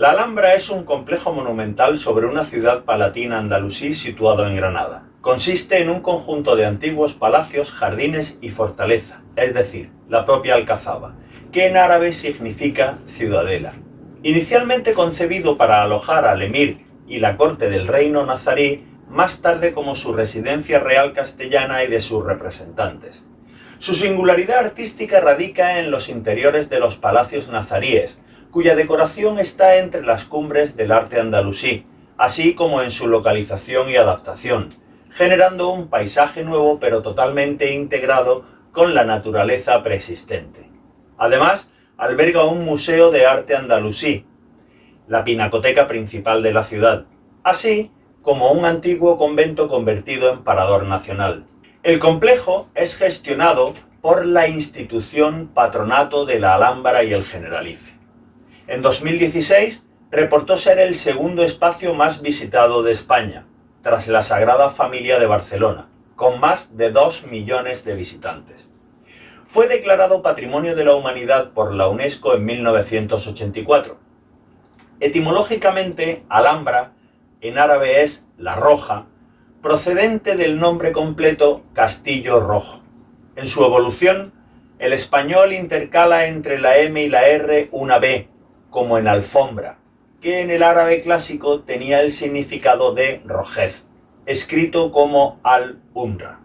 La Alhambra es un complejo monumental sobre una ciudad palatina andalusí situado en Granada. Consiste en un conjunto de antiguos palacios, jardines y fortaleza, es decir, la propia Alcazaba, que en árabe significa ciudadela. Inicialmente concebido para alojar al emir y la corte del reino nazarí, más tarde como su residencia real castellana y de sus representantes. Su singularidad artística radica en los interiores de los palacios nazaríes, cuya decoración está entre las cumbres del arte andalusí, así como en su localización y adaptación, generando un paisaje nuevo pero totalmente integrado con la naturaleza preexistente. Además, alberga un museo de arte andalusí, la pinacoteca principal de la ciudad, así como un antiguo convento convertido en parador nacional. El complejo es gestionado por la institución Patronato de la Alhambra y el Generalife. En 2016 reportó ser el segundo espacio más visitado de España, tras la Sagrada Familia de Barcelona, con más de 2 millones de visitantes. Fue declarado Patrimonio de la Humanidad por la UNESCO en 1984. Etimológicamente, Alhambra en árabe es la roja, procedente del nombre completo Castillo Rojo. En su evolución, el español intercala entre la M y la R una B, como en alfombra, que en el árabe clásico tenía el significado de rojez, escrito como al-Umra.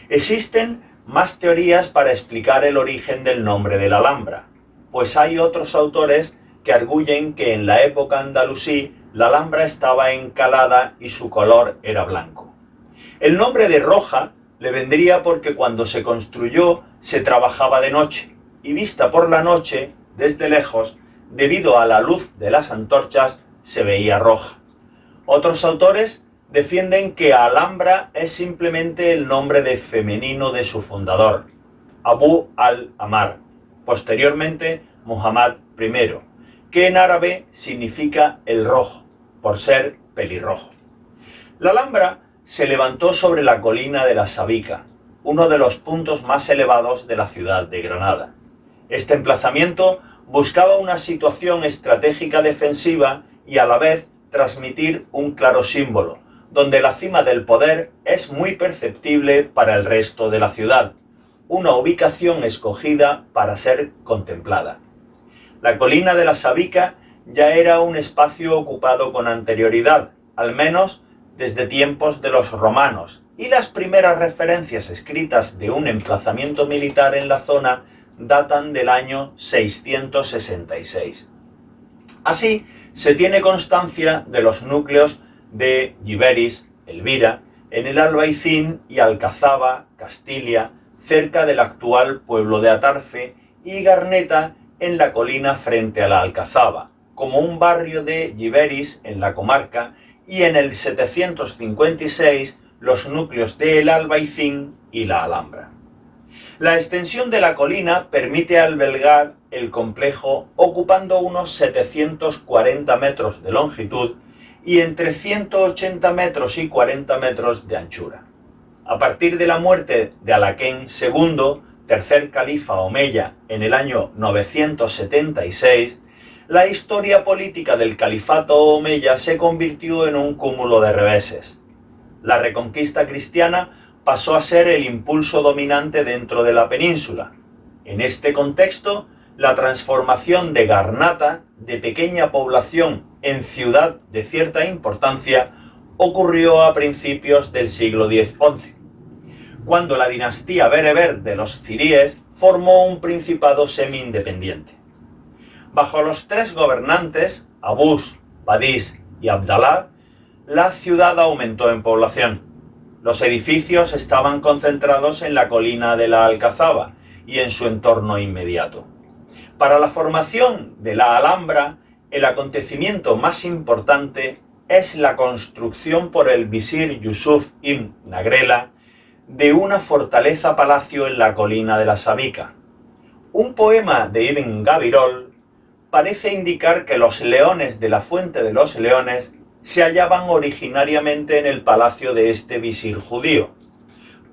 Existen más teorías para explicar el origen del nombre de la Alhambra, pues hay otros autores que arguyen que en la época andalusí la Alhambra estaba encalada y su color era blanco. El nombre de roja le vendría porque cuando se construyó se trabajaba de noche y vista por la noche, desde lejos, debido a la luz de las antorchas, se veía roja. Otros autores defienden que Alhambra es simplemente el nombre de femenino de su fundador, Abu al-Amar, posteriormente Muhammad I, que en árabe significa el rojo, por ser pelirrojo. La Alhambra se levantó sobre la colina de la Sabica, uno de los puntos más elevados de la ciudad de Granada. Este emplazamiento buscaba una situación estratégica defensiva y a la vez transmitir un claro símbolo, donde la cima del poder es muy perceptible para el resto de la ciudad, una ubicación escogida para ser contemplada. La colina de la Sabica ya era un espacio ocupado con anterioridad, al menos desde tiempos de los romanos, y las primeras referencias escritas de un emplazamiento militar en la zona datan del año 666. Así, se tiene constancia de los núcleos de Giberis, Elvira, en el Albaicín y Alcazaba, Castilia, cerca del actual pueblo de Atarfe, y Garneta en la colina frente a la Alcazaba, como un barrio de Giberis en la comarca, y en el 756 los núcleos de El Albaicín y la Alhambra. La extensión de la colina permite albergar el complejo ocupando unos 740 metros de longitud y entre 180 metros y 40 metros de anchura. A partir de la muerte de Alaquén II, tercer califa omeya, en el año 976, la historia política del califato omeya se convirtió en un cúmulo de reveses. La reconquista cristiana pasó a ser el impulso dominante dentro de la península. En este contexto, la transformación de Garnata, de pequeña población en ciudad de cierta importancia, ocurrió a principios del siglo XI, cuando la dinastía bereber de los ziríes formó un principado semi-independiente. Bajo los tres gobernantes, Abús, Badís y Abdalá, la ciudad aumentó en población. Los edificios estaban concentrados en la colina de la Alcazaba y en su entorno inmediato. Para la formación de la Alhambra, el acontecimiento más importante es la construcción por el visir Yusuf ibn Nagrela de una fortaleza-palacio en la colina de la Sabica. Un poema de Ibn Gabirol parece indicar que los leones de la Fuente de los Leones se hallaban originariamente en el palacio de este visir judío.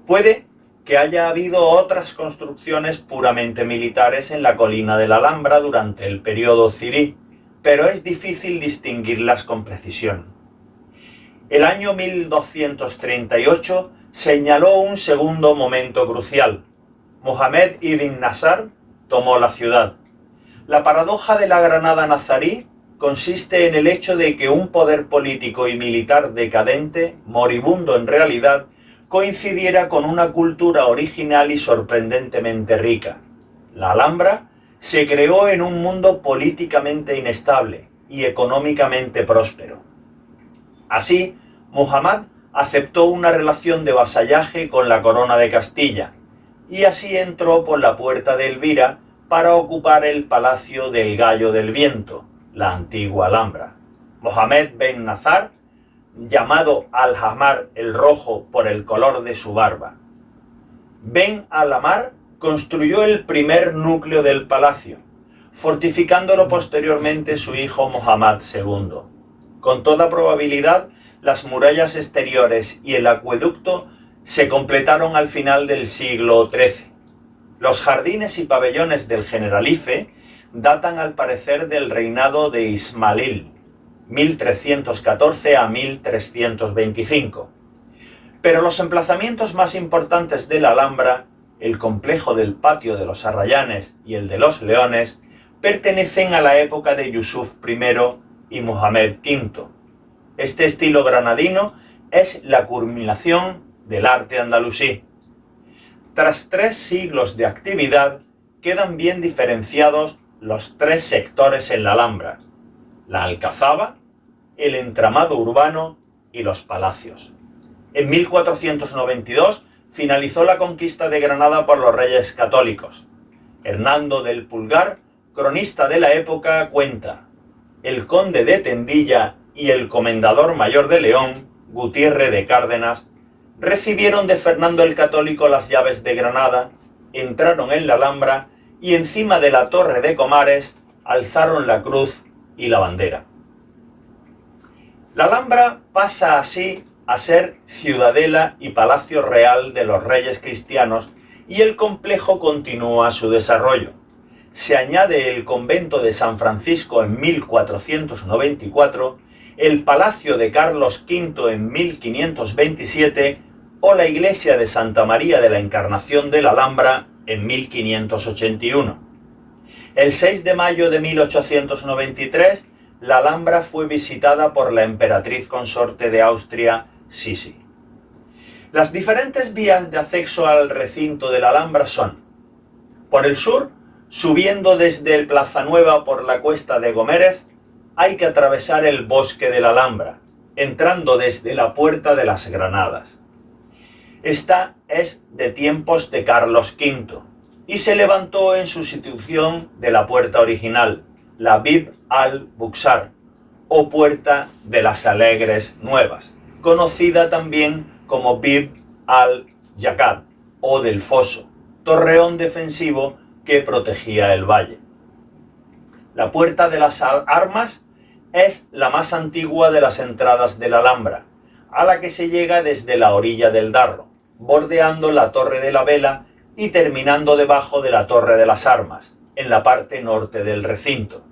Puede que haya habido otras construcciones puramente militares en la colina de la Alhambra durante el periodo zirí, pero es difícil distinguirlas con precisión. El año 1238 señaló un segundo momento crucial. Mohamed ibn Nasr tomó la ciudad. La paradoja de la Granada nazarí consiste en el hecho de que un poder político y militar decadente, moribundo en realidad, coincidiera con una cultura original y sorprendentemente rica. La Alhambra se creó en un mundo políticamente inestable y económicamente próspero. Así, Muhammad aceptó una relación de vasallaje con la corona de Castilla, y así entró por la puerta de Elvira para ocupar el palacio del Gallo del Viento, la antigua Alhambra. Mohamed ben Nazar, llamado Al-Ahmar el Rojo por el color de su barba. Ben Al-Ahmar construyó el primer núcleo del palacio, fortificándolo posteriormente su hijo Mohammad II. Con toda probabilidad, las murallas exteriores y el acueducto se completaron al final del siglo XIII. Los jardines y pabellones del Generalife datan al parecer del reinado de Ismail, 1314 a 1325. Pero los emplazamientos más importantes de la Alhambra, el complejo del Patio de los Arrayanes y el de los Leones, pertenecen a la época de Yusuf I y Mohamed V. Este estilo granadino es la culminación del arte andalusí. Tras 3 siglos de actividad, quedan bien diferenciados los 3 sectores en la Alhambra: la alcazaba, el entramado urbano y los palacios. En 1492 finalizó la conquista de Granada por los reyes católicos. Hernando del Pulgar, cronista de la época, cuenta: el conde de Tendilla y el comendador mayor de León, Gutiérrez de Cárdenas, recibieron de Fernando el Católico las llaves de Granada, entraron en la Alhambra y encima de la Torre de Comares alzaron la cruz y la bandera. La Alhambra pasa así a ser ciudadela y palacio real de los reyes cristianos, y el complejo continúa su desarrollo. Se añade el convento de San Francisco en 1494, el palacio de Carlos V en 1527 o la iglesia de Santa María de la Encarnación de la Alhambra en 1581. El 6 de mayo de 1893, la Alhambra fue visitada por la emperatriz consorte de Austria, Sisi. Las diferentes vías de acceso al recinto de la Alhambra son: por el sur, subiendo desde el Plaza Nueva por la cuesta de Gomérez, hay que atravesar el bosque de la Alhambra, entrando desde la Puerta de las Granadas. Esta es de tiempos de Carlos V y se levantó en sustitución de la puerta original, la Bib al-Buxar, o Puerta de las Alegres Nuevas, conocida también como Bib al-Yaqad o del Foso, torreón defensivo que protegía el valle. La Puerta de las Armas es la más antigua de las entradas de la Alhambra, a la que se llega desde la orilla del Darro, bordeando la Torre de la Vela y terminando debajo de la Torre de las Armas, en la parte norte del recinto.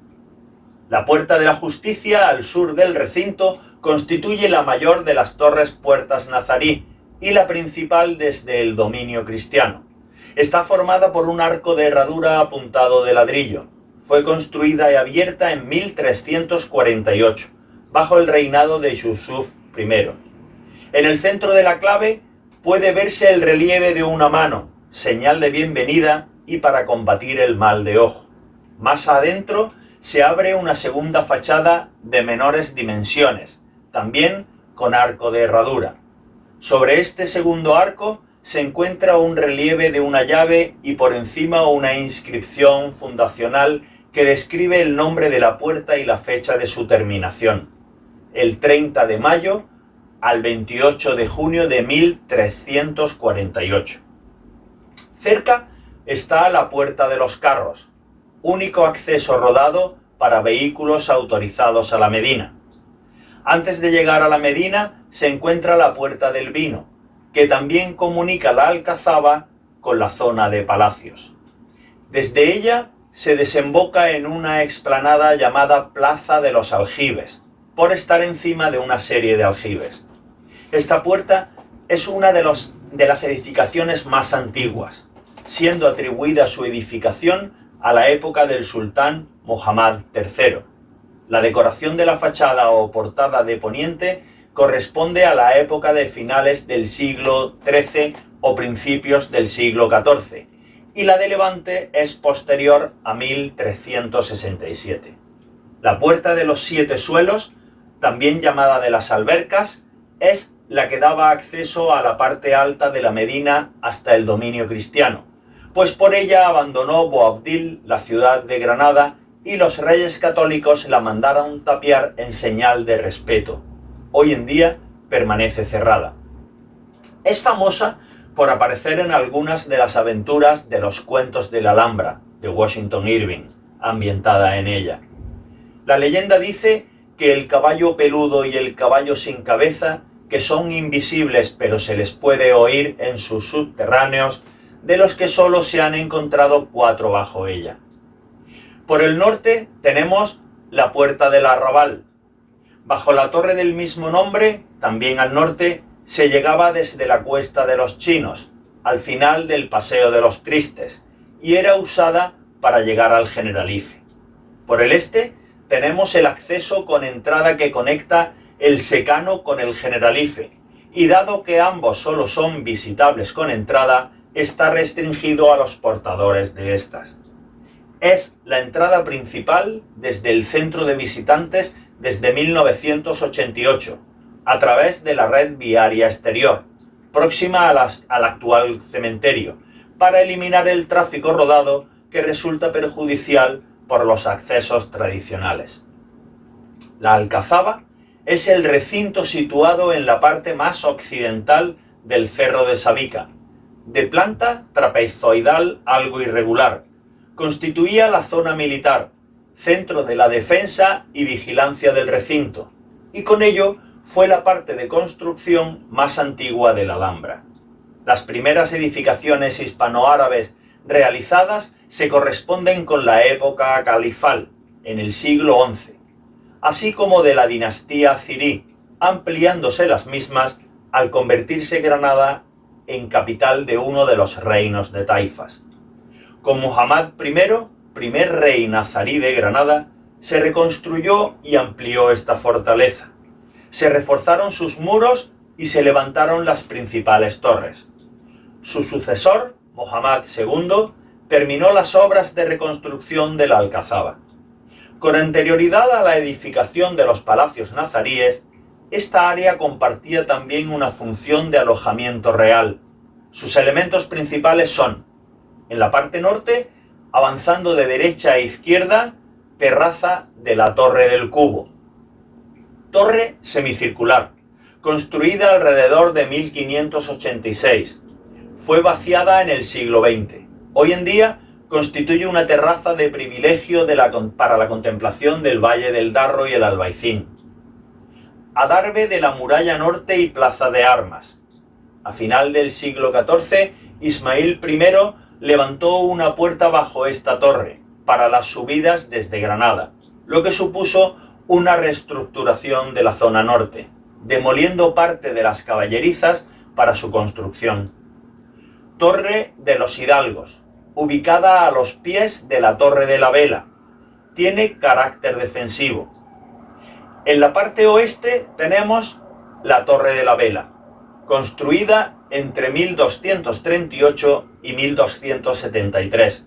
La Puerta de la Justicia, al sur del recinto, constituye la mayor de las torres puertas nazarí y la principal desde el dominio cristiano. Está formada por un arco de herradura apuntado de ladrillo. Fue construida y abierta en 1348, bajo el reinado de Yusuf I. En el centro de la clave puede verse el relieve de una mano, señal de bienvenida y para combatir el mal de ojo. Más adentro se abre una segunda fachada de menores dimensiones, también con arco de herradura. Sobre este segundo arco se encuentra un relieve de una llave y por encima una inscripción fundacional que describe el nombre de la puerta y la fecha de su terminación: el 30 de mayo al 28 de junio de 1348. Cerca está la Puerta de los Carros, único acceso rodado para vehículos autorizados a la Medina. Antes de llegar a la Medina se encuentra la Puerta del Vino, que también comunica la Alcazaba con la zona de palacios. Desde ella se desemboca en una explanada llamada Plaza de los Aljibes, por estar encima de una serie de aljibes. Esta puerta es una de las edificaciones más antiguas, siendo atribuida su edificación a la época del sultán Muhammad III. La decoración de la fachada o portada de poniente corresponde a la época de finales del siglo XIII o principios del siglo XIV, y la de levante es posterior a 1367. La puerta de los 7 suelos, también llamada de las albercas, es la que daba acceso a la parte alta de la Medina hasta el dominio cristiano, pues por ella abandonó Boabdil la ciudad de Granada y los reyes católicos la mandaron tapiar en señal de respeto. Hoy en día permanece cerrada. Es famosa por aparecer en algunas de las aventuras de los cuentos de la Alhambra, de Washington Irving, ambientada en ella. La leyenda dice que el caballo peludo y el caballo sin cabeza, que son invisibles pero se les puede oír en sus subterráneos, de los que solo se han encontrado 4 bajo ella. Por el norte tenemos la Puerta del Arrabal. Bajo la torre del mismo nombre, también al norte, se llegaba desde la Cuesta de los Chinos, al final del Paseo de los Tristes, y era usada para llegar al Generalife. Por el este tenemos el acceso con entrada que conecta el Secano con el Generalife, y dado que ambos solo son visitables con entrada, está restringido a los portadores de estas. Es la entrada principal desde el centro de visitantes desde 1988, a través de la red viaria exterior, próxima al actual cementerio, para eliminar el tráfico rodado que resulta perjudicial por los accesos tradicionales. La Alcazaba es el recinto situado en la parte más occidental del Cerro de Sabica, de planta trapezoidal algo irregular. Constituía la zona militar, centro de la defensa y vigilancia del recinto, y con ello fue la parte de construcción más antigua de la Alhambra. Las primeras edificaciones hispanoárabes realizadas se corresponden con la época califal, en el siglo XI, así como de la dinastía zirí, ampliándose las mismas al convertirse Granada en capital de uno de los reinos de taifas. Con Muhammad I, primer rey nazarí de Granada, se reconstruyó y amplió esta fortaleza. Se reforzaron sus muros y se levantaron las principales torres. Su sucesor, Muhammad II, terminó las obras de reconstrucción de la Alcazaba. Con anterioridad a la edificación de los palacios nazaríes, esta área compartía también una función de alojamiento real. Sus elementos principales son, en la parte norte, avanzando de derecha a izquierda, terraza de la Torre del Cubo. Torre semicircular, construida alrededor de 1586. Fue vaciada en el siglo XX. Hoy en día constituye una terraza de privilegio para la contemplación del Valle del Darro y el Albaicín. Adarve de la muralla norte y plaza de armas. A final del siglo XIV, Ismail I levantó una puerta bajo esta torre para las subidas desde Granada, lo que supuso una reestructuración de la zona norte, demoliendo parte de las caballerizas para su construcción. Torre de los Hidalgos, ubicada a los pies de la Torre de la Vela, tiene carácter defensivo. En la parte oeste tenemos la Torre de la Vela, construida entre 1238 y 1273.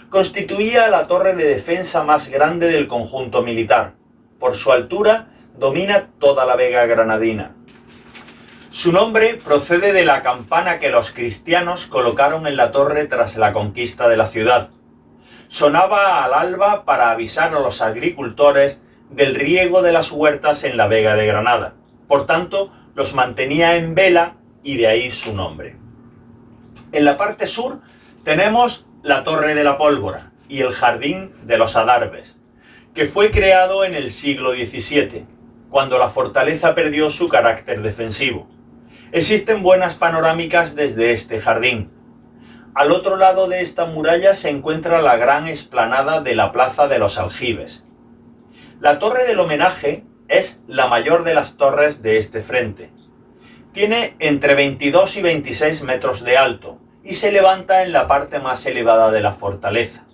Constituía la torre de defensa más grande del conjunto militar. Por su altura, domina toda la Vega granadina. Su nombre procede de la campana que los cristianos colocaron en la torre tras la conquista de la ciudad. Sonaba al alba para avisar a los agricultores del riego de las huertas en la Vega de Granada. Por tanto, los mantenía en vela y de ahí su nombre. En la parte sur tenemos la Torre de la Pólvora y el Jardín de los Adarves, que fue creado en el siglo XVII, cuando la fortaleza perdió su carácter defensivo. Existen buenas panorámicas desde este jardín. Al otro lado de esta muralla se encuentra la gran explanada de la Plaza de los Aljibes. La Torre del Homenaje es la mayor de las torres de este frente. Tiene entre 22 y 26 metros de alto y se levanta en la parte más elevada de la fortaleza.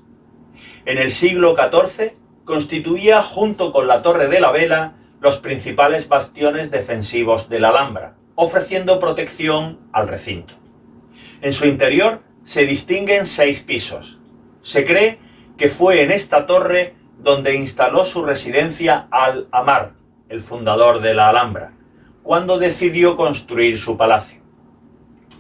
En el siglo XIV constituía, junto con la Torre de la Vela, los principales bastiones defensivos de la Alhambra, ofreciendo protección al recinto. En su interior se distinguen 6 pisos. Se cree que fue en esta torre donde instaló su residencia Al-Amar, el fundador de la Alhambra, cuando decidió construir su palacio.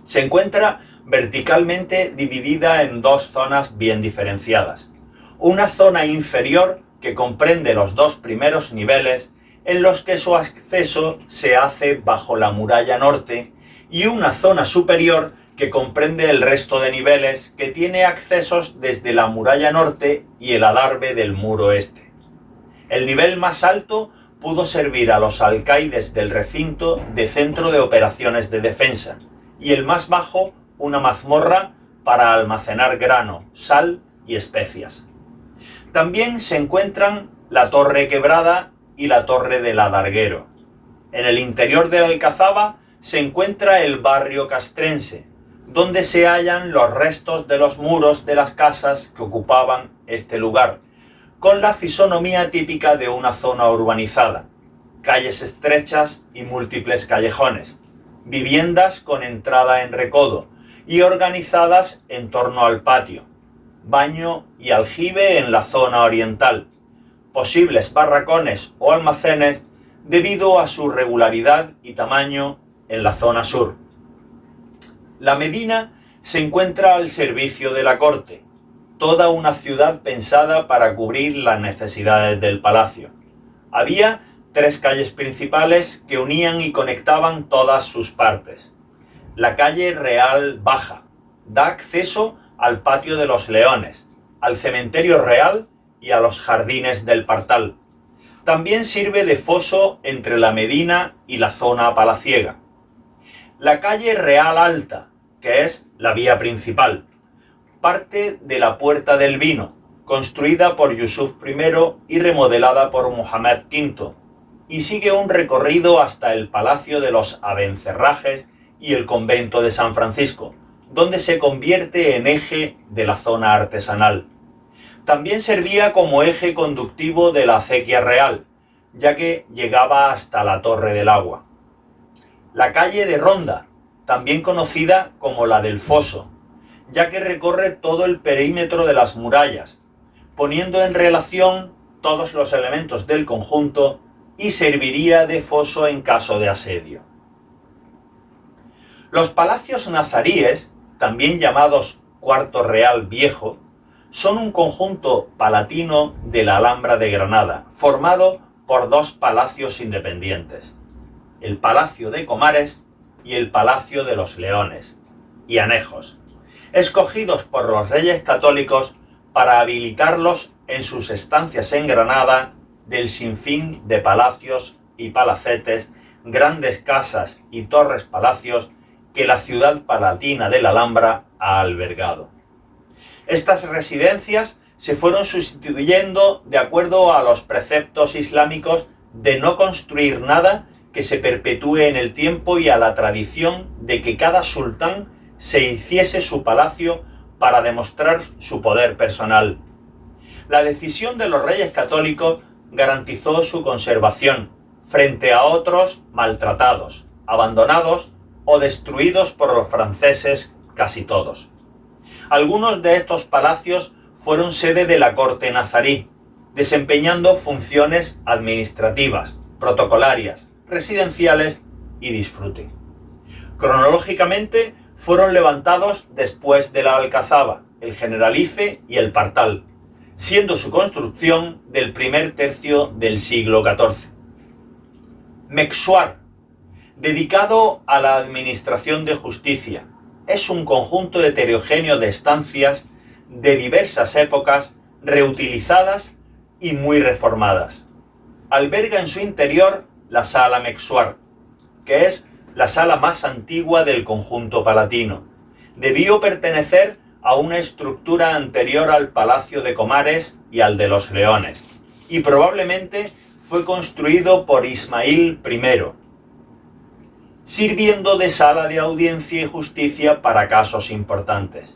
Se encuentra verticalmente dividida en 2 zonas bien diferenciadas. Una zona inferior que comprende los 2 primeros niveles, en los que su acceso se hace bajo la muralla norte, y una zona superior que comprende el resto de niveles, que tiene accesos desde la muralla norte y el adarve del muro este. El nivel más alto pudo servir a los alcaides del recinto de centro de operaciones de defensa, y el más bajo una mazmorra para almacenar grano, sal y especias. También se encuentran la Torre Quebrada y la Torre del Adarguero. En el interior de la Alcazaba se encuentra el barrio castrense, donde se hallan los restos de los muros de las casas que ocupaban este lugar, con la fisonomía típica de una zona urbanizada: calles estrechas y múltiples callejones, viviendas con entrada en recodo y organizadas en torno al patio, baño y aljibe en la zona oriental, posibles barracones o almacenes debido a su regularidad y tamaño en la zona sur. La Medina se encuentra al servicio de la corte, toda una ciudad pensada para cubrir las necesidades del palacio. Había 3 calles principales que unían y conectaban todas sus partes. La calle Real Baja da acceso al patio de los Leones, al cementerio real y a los jardines del Partal. También sirve de foso entre la Medina y la zona palaciega. La calle Real Alta, que es la vía principal, parte de la Puerta del Vino, construida por Yusuf I y remodelada por Mohamed V, y sigue un recorrido hasta el Palacio de los Abencerrajes y el Convento de San Francisco, donde se convierte en eje de la zona artesanal. También servía como eje conductivo de la acequia real, ya que llegaba hasta la Torre del Agua. La calle de Ronda, también conocida como la del Foso, ya que recorre todo el perímetro de las murallas, poniendo en relación todos los elementos del conjunto, y serviría de foso en caso de asedio. Los palacios nazaríes, también llamados Cuarto Real Viejo, son un conjunto palatino de la Alhambra de Granada, formado por 2 palacios independientes: el Palacio de Comares y el Palacio de los Leones y Anejos, escogidos por los reyes católicos para habilitarlos en sus estancias en Granada del sinfín de palacios y palacetes, grandes casas y torres palacios que la ciudad palatina de la Alhambra ha albergado. Estas residencias se fueron sustituyendo de acuerdo a los preceptos islámicos de no construir nada que se perpetúe en el tiempo y a la tradición de que cada sultán se hiciese su palacio para demostrar su poder personal. La decisión de los reyes católicos garantizó su conservación frente a otros maltratados, abandonados o destruidos por los franceses casi todos. Algunos de estos palacios fueron sede de la corte nazarí, desempeñando funciones administrativas, protocolarias, residenciales y disfrute. Cronológicamente fueron levantados después de la Alcazaba, el Generalife y el Partal, siendo su construcción del primer tercio del siglo XIV. Mexuar, dedicado a la administración de justicia, es un conjunto heterogéneo de estancias de diversas épocas, reutilizadas y muy reformadas. Alberga en su interior la Sala Mexuar, que es la sala más antigua del conjunto palatino. Debió pertenecer a una estructura anterior al Palacio de Comares y al de los Leones, y probablemente fue construido por Ismail I, sirviendo de sala de audiencia y justicia para casos importantes.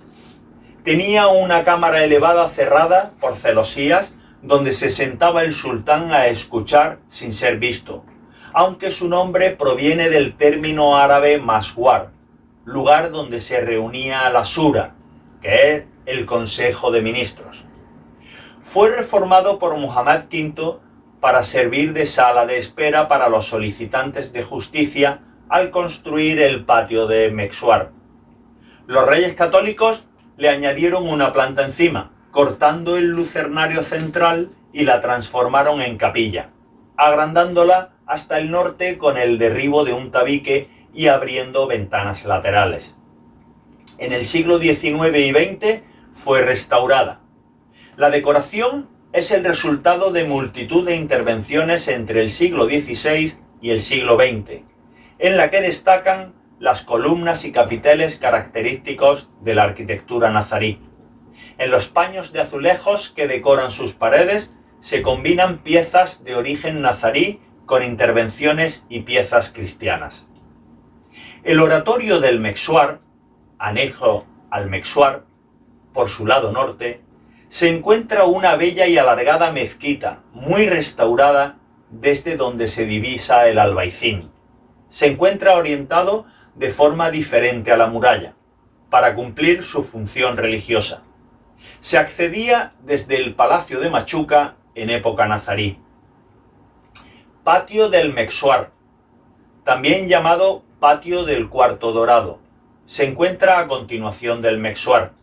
Tenía una cámara elevada cerrada por celosías donde se sentaba el sultán a escuchar sin ser visto, aunque su nombre proviene del término árabe maswar, lugar donde se reunía la Shura, que es el Consejo de Ministros. Fue reformado por Muhammad V para servir de sala de espera para los solicitantes de justicia al construir el patio de Mexuar. Los reyes católicos le añadieron una planta encima, cortando el lucernario central y la transformaron en capilla, agrandándola hasta el norte con el derribo de un tabique y abriendo ventanas laterales. En el siglo XIX y XX fue restaurada. La decoración es el resultado de multitud de intervenciones entre el siglo XVI y el siglo XX, en la que destacan las columnas y capiteles característicos de la arquitectura nazarí. En los paños de azulejos que decoran sus paredes se combinan piezas de origen nazarí con intervenciones y piezas cristianas. El oratorio del Mexuar, anejo al Mexuar, por su lado norte, se encuentra una bella y alargada mezquita, muy restaurada desde donde se divisa el Albaicín. Se encuentra orientado de forma diferente a la muralla, para cumplir su función religiosa. Se accedía desde el Palacio de Machuca en época nazarí. Patio del Mexuar, también llamado Patio del Cuarto Dorado, se encuentra a continuación del Mexuar.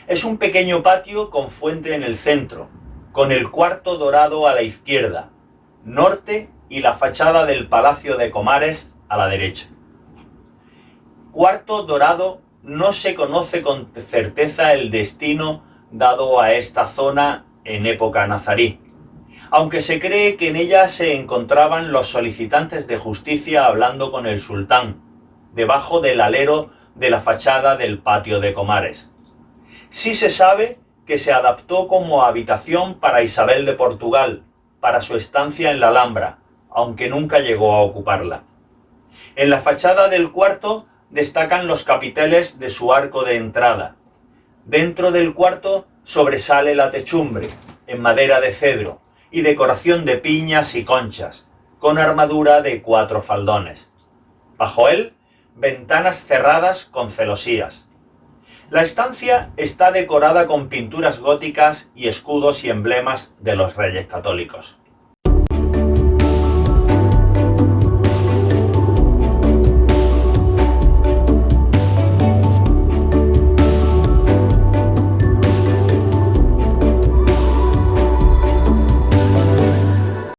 Es un pequeño patio con fuente en el centro, con el cuarto dorado a la izquierda, norte y la fachada del Palacio de Comares a la derecha. Cuarto dorado, no se conoce con certeza el destino dado a esta zona en época nazarí, aunque se cree que en ella se encontraban los solicitantes de justicia hablando con el sultán, debajo del alero de la fachada del Patio de Comares. Sí se sabe que se adaptó como habitación para Isabel de Portugal, para su estancia en la Alhambra, aunque nunca llegó a ocuparla. En la fachada del cuarto destacan los capiteles de su arco de entrada. Dentro del cuarto sobresale la techumbre, en madera de cedro, y decoración de piñas y conchas, con armadura de 4 faldones. Bajo él, ventanas cerradas con celosías. La estancia está decorada con pinturas góticas y escudos y emblemas de los reyes católicos.